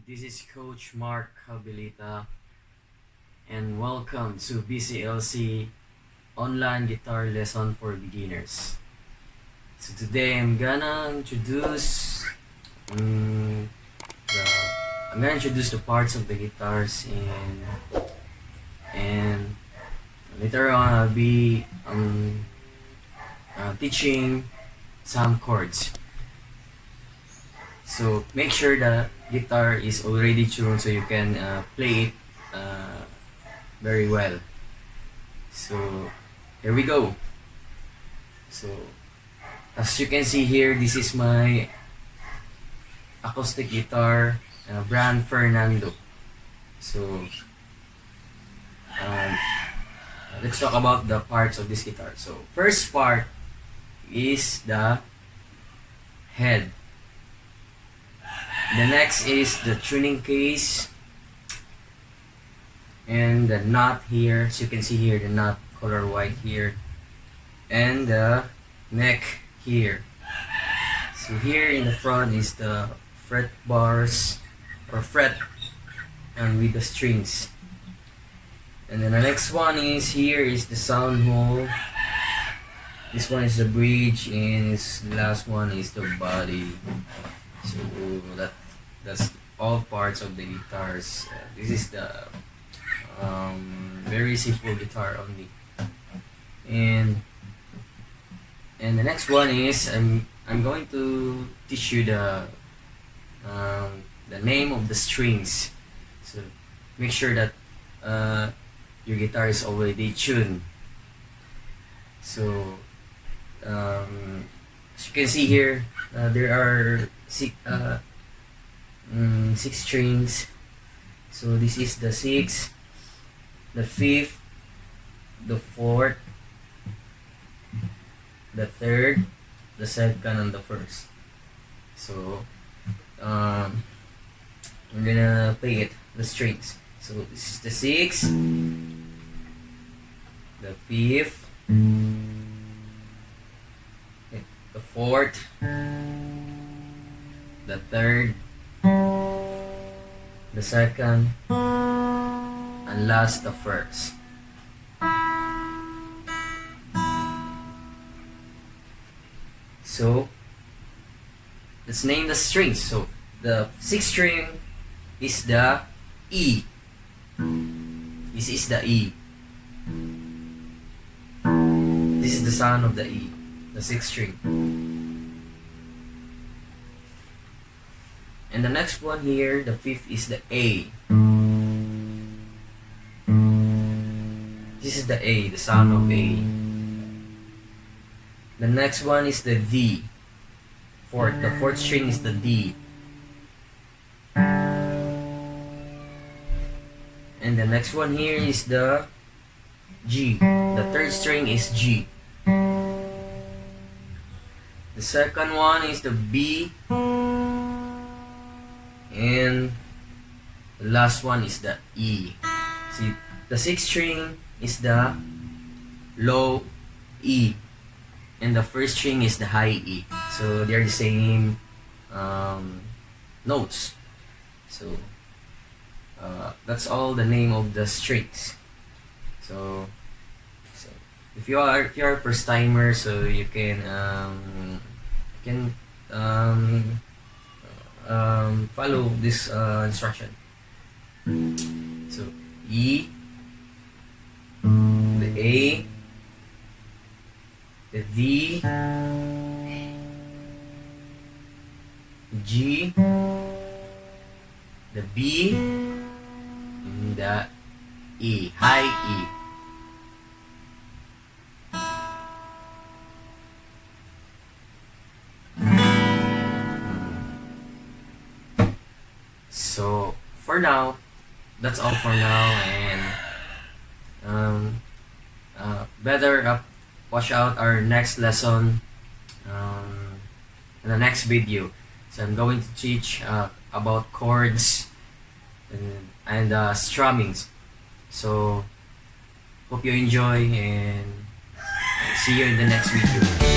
This is Coach Mark Habilita, and welcome to BCLC Online Guitar Lesson for Beginners. So today I'm gonna introduce the parts of the guitars, and later on I'll be teaching some chords. So make sure the guitar is already tuned so you can play it very well. So here we go. So as you can see here, this is my acoustic guitar, brand Fernando. So let's talk about the parts of this guitar. So first part is the head. The next is the tuning case and the knot here. So you can see here the knot color white here, and the neck here. So here in the front is the fret bars or fret and with the strings. And then the next one is here is the sound hole. This one is the bridge, and the last one is the body. So that's all parts of the guitars. This is the very simple guitar only. And the next one is I'm going to teach you the name of the strings. So make sure that your guitar is already tuned. So as you can see here, there are six strings. So this is the 6th, the 5th, the 4th, the 3rd, the 2nd, and the 1st. So we're gonna play it, the strings. So this is the 6th, the 5th, the 4th, the 3rd, the 2nd, and last the 1st. So let's name the strings. So the 6th string is the E. This is the E. This is the sound of the E, the 6th string. And the next one here, the 5th, is the A. This is the A, the sound of A. The next one is the D. The 4th string is the D. And the next one here is the G. The 3rd string is G. The second one is the B. And the last one is the E. See, the 6th string is the low E, and the 1st string is the high E. So they're the same notes. So that's all the name of the strings. So if you are a first timer, so you can follow this instruction. So E, the A, the D, G, the B, and the E, high E. So for now, that's all for now, and better watch out our next lesson in the next video. So I'm going to teach about chords and strummings. So hope you enjoy, and see you in the next video.